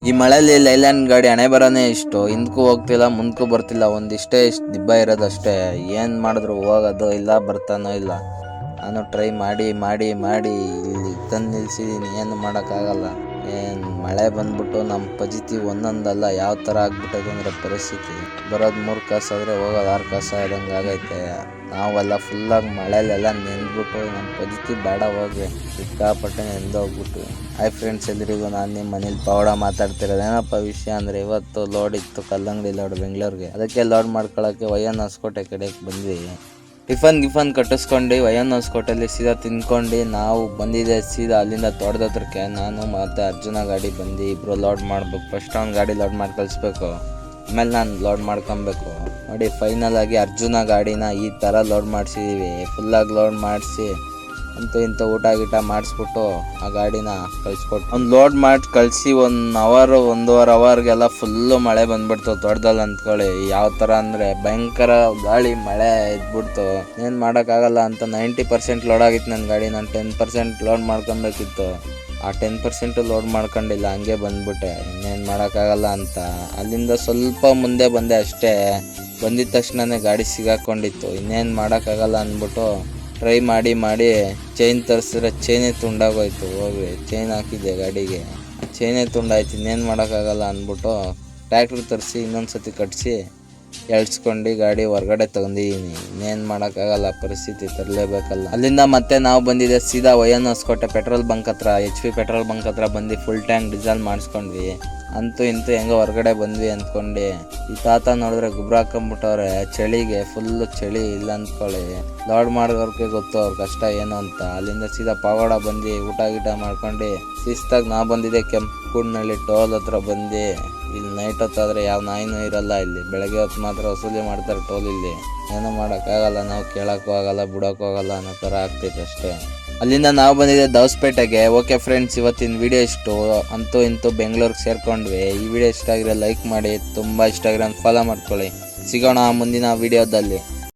ಈ ಮಳೆಯಲ್ಲಿ ಲೈಲ್ಯಾಂಡ್ ಗಾಡಿ ಹಣೆ ಬರೋನೇ ಇಷ್ಟು, ಹಿಂದಕ್ಕೂ ಹೋಗ್ತಿಲ್ಲ ಮುಂದಕ್ಕೂ ಬರ್ತಿಲ್ಲ, ಒಂದಿಷ್ಟೇ ಇಷ್ಟು ದಿಬ್ಬ ಇರೋದಷ್ಟೇ. ಏನು ಮಾಡಿದ್ರು ಹೋಗೋದು ಇಲ್ಲ, ಬರ್ತಾನೋ ಇಲ್ಲ. ನಾನು ಟ್ರೈ ಮಾಡಿ ಮಾಡಿ ಮಾಡಿ ಇಲ್ಲಿ ತಂದು ನಿಲ್ಸಿದ್ದೀನಿ, ಏನು ಮಾಡೋಕ್ಕಾಗಲ್ಲ. ಏನು ಮಳೆ ಬಂದ್ಬಿಟ್ಟು ನಮ್ಮ ಪಜಿತಿ ಒಂದೊಂದಲ್ಲ ಯಾವ ಥರ ಆಗ್ಬಿಟ್ಟದೆ ಅಂದರೆ ಪರಿಸ್ಥಿತಿ. ಬರೋದು 3 ಕಾಸು ಆದರೆ ಹೋಗೋದು 6 ಕಾಸು ಆದಂಗೆ ಆಗೈತೆ. ನಾವೆಲ್ಲ ಫುಲ್ಲಾಗಿ ಮಳೆಲೆಲ್ಲ ನೆಂದ್ಬಿಟ್ಟು ನಮ್ಮ ಪಜಿತಿ ಬೇಡ ಹೋಗಿ ಸಿಕ್ಕಾಪಟ್ಟೆ ನೆಂದೋಗ್ಬಿಟ್ಟು. ಹಾಯ್ ಫ್ರೆಂಡ್ಸ್, ಎಲ್ರಿಗೂ ನಾನು ನಿಮ್ಮ ಮನೇಲಿ ಪೌಡ ಮಾತಾಡ್ತಿರೋದು. ಏನಪ್ಪ ವಿಷಯ ಅಂದರೆ, ಇವತ್ತು ಲೋಡ್ ಇತ್ತು, ಕಲ್ಲಂಗಡಿ ಲೋಡ್ ಬೆಂಗಳೂರಿಗೆ. ಅದಕ್ಕೆ ಲೋಡ್ ಮಾಡ್ಕೊಳ್ಳೋಕ್ಕೆ ವೈಎನ್ ಹೊಸಕೋಟೆ ಕಡೆಗೆ ಬಂದ್ವಿ. ಟಿಫನ್ ಕಟ್ಟಿಸ್ಕೊಂಡು ವೈಎನ್ ಹೊಸಕೋಟೆಯಲ್ಲಿ ಸೀದಾ ತಿನ್ಕೊಂಡು ನಾವು ಬಂದಿದ್ದೆ ಸೀದಾ ಅಲ್ಲಿಂದ ತೋಟದ ಹತ್ರಕ್ಕೆ. ನಾನು ಮತ್ತು ಅರ್ಜುನ ಗಾಡಿ ಬಂದು ಇಬ್ಬರು ಲೋಡ್ ಮಾಡ್ಬೇಕು. ಫಸ್ಟ್ ಅವ್ನು ಗಾಡಿ ಲೋಡ್ ಮಾಡಿ ಕಳಿಸ್ಬೇಕು, ಆಮೇಲೆ ನಾನು ಲೋಡ್ ಮಾಡ್ಕೊಬೇಕು. ನೋಡಿ, ಫೈನಲ್ ಆಗಿ ಅರ್ಜುನ ಗಾಡಿನ ಈ ಥರ ಲೋಡ್ ಮಾಡಿಸಿದ್ದೀವಿ. ಫುಲ್ಲಾಗಿ ಲೋಡ್ ಮಾಡಿಸಿ ಅಂತೂ ಇಂಥ ಊಟ ಗೀಟ ಮಾಡಿಸ್ಬಿಟ್ಟು ಆ ಗಾಡಿನ ಕಳಿಸ್ಕೊಟ್ಟು ಒಂದು ಲೋಡ್ ಮಾಡಿ ಕಳಿಸಿ 1 ಅವರ್ಗೆಲ್ಲ ಫುಲ್ಲು ಮಳೆ ಬಂದ್ಬಿಡ್ತು ತೋಟದಲ್ಲಿ ಅಂದ್ಕೊಳ್ಳಿ. ಯಾವ ಥರ ಅಂದರೆ ಭಯಂಕರ ಗಾಳಿ ಮಳೆ ಇದ್ಬಿಡ್ತು. ಏನು ಮಾಡೋಕ್ಕಾಗಲ್ಲ ಅಂತ 90% ಲೋಡ್ ಆಗಿತ್ತು ನನ್ನ ಗಾಡಿ. ನಾನು 10% ಲೋಡ್ ಮಾಡ್ಕೊಬೇಕಿತ್ತು. ಆ 10% ಲೋಡ್ ಮಾಡ್ಕೊಂಡಿಲ್ಲ, ಹಂಗೆ ಬಂದ್ಬಿಟ್ಟೆ. ಇನ್ನೇನು ಮಾಡೋಕ್ಕಾಗಲ್ಲ ಅಂತ ಅಲ್ಲಿಂದ ಸ್ವಲ್ಪ ಮುಂದೆ ಬಂದೆ ಅಷ್ಟೇ. ಬಂದಿದ ತಕ್ಷಣವೇ ಗಾಡಿ ಸಿಗಾಕೊಂಡಿತ್ತು. ಇನ್ನೇನು ಮಾಡೋಕ್ಕಾಗಲ್ಲ ಅಂದ್ಬಿಟ್ಟು ಟ್ರೈ ಮಾಡಿ ಚೈನ್ ತರಿಸಿದ್ರೆ ಚೈನೇ ತುಂಡಾಗೋಯ್ತು. ಹೋಗಿ ಚೈನ್ ಹಾಕಿದ್ದೆ ಗಾಡಿಗೆ, ಚೈನೇ ತುಂಡಾಯ್ತು. ಇನ್ನೇನು ಮಾಡೋಕ್ಕಾಗಲ್ಲ ಅಂದ್ಬಿಟ್ಟು ಟ್ರ್ಯಾಕ್ಟ್ರ್ ತರಿಸಿ ಇನ್ನೊಂದು ಸತಿ ಕಟ್ಟಿಸಿ ಎಳ್ಸ್ಕೊಂಡು ಗಾಡಿ ಹೊರಗಡೆ ತಗೊಂಡಿದ್ದೀನಿ. ಇನ್ನೇನು ಮಾಡೋಕ್ಕಾಗಲ್ಲ, ಪರಿಸ್ಥಿತಿ ತರಲೇಬೇಕಲ್ಲ. ಅಲ್ಲಿಂದ ಮತ್ತೆ ನಾವು ಬಂದಿದ್ದೆ ಸೀದಾ ವೈಎನ್ ಹೊಸಕೋಟೆ ಪೆಟ್ರೋಲ್ ಬಂಕ್ ಹತ್ರ, HP ಪೆಟ್ರೋಲ್ ಬಂಕ್ ಹತ್ರ ಬಂದು ಫುಲ್ ಟ್ಯಾಂಕ್ ಡೀಸೆಲ್ ಮಾಡಿಸ್ಕೊಂಡ್ವಿ. ಅಂತೂ ಇಂತೂ ಹೆಂಗೋ ಹೊರಗಡೆ ಬಂದ್ವಿ ಅಂದ್ಕೊಂಡು. ಈ ತಾತ ನೋಡಿದ್ರೆ ಗುಬ್ರ ಹಾಕೊಂಡ್ಬಿಟ್ಟವ್ರೆ ಚಳಿಗೆ. ಫುಲ್ಲು ಚಳಿ ಇಲ್ಲ ಅಂದ್ಕೊಳ್ಳಿ. ಲೋಡ್ ಮಾಡಿದವ್ರಿಗೆ ಗೊತ್ತು ಅವ್ರ ಕಷ್ಟ ಏನು ಅಂತ. ಅಲ್ಲಿಂದ ಸೀದಾ ಪಾವಗಡ ಬಂದು ಊಟ ಗೀಟ ಮಾಡ್ಕೊಂಡು ಶಿಸ್ತಾಗಿ ನಾ ಬಂದಿದ್ದೆ ಕೆಂಪುಕೂಡ್ನಳ್ಳಿ ಟೋಲ್ ಹತ್ರ ಬಂದು. ಇಲ್ಲಿ ನೈಟ್ ಹೊತ್ತಾದರೆ ಯಾವ ನಾಯಿನೂ ಇರಲ್ಲ ಇಲ್ಲಿ. ಬೆಳಗ್ಗೆ ಹೊತ್ತು ಮಾತ್ರ ವಸೂಲಿ ಮಾಡ್ತಾರೆ ಟೋಲ್ ಇಲ್ಲಿ. ಏನೂ ಮಾಡೋಕ್ಕಾಗಲ್ಲ, ನಾವು ಕೇಳೋಕ್ಕೂ ಆಗಲ್ಲ ಬಿಡೋಕ್ಕೂ ಆಗಲ್ಲ ಅನ್ನೋ ಥರ ಆಗ್ತೈತೆ ಅಷ್ಟೇ. ಅಲ್ಲಿಂದ ನಾವು ಬಂದಿದ್ದೆ ದವಸಪೇಟೆಗೆ. ಓಕೆ ಫ್ರೆಂಡ್ಸ್, ಇವತ್ತಿನ ವಿಡಿಯೋ ಇಷ್ಟು. ಅಂತೂ ಇಂತೂ ಬೆಂಗಳೂರಿಗೆ ಸೇರ್ಕೊಂಡ್ವಿ. ಈ ವಿಡಿಯೋ ಇಷ್ಟ ಆಗಿರೋ ಲೈಕ್ ಮಾಡಿ, ತುಂಬ ಇಷ್ಟ ಆಗಿರೋ ಫಾಲೋ ಮಾಡ್ಕೊಳ್ಳಿ. ಸಿಗೋಣ ಮುಂದಿನ ವಿಡಿಯೋದಲ್ಲಿ.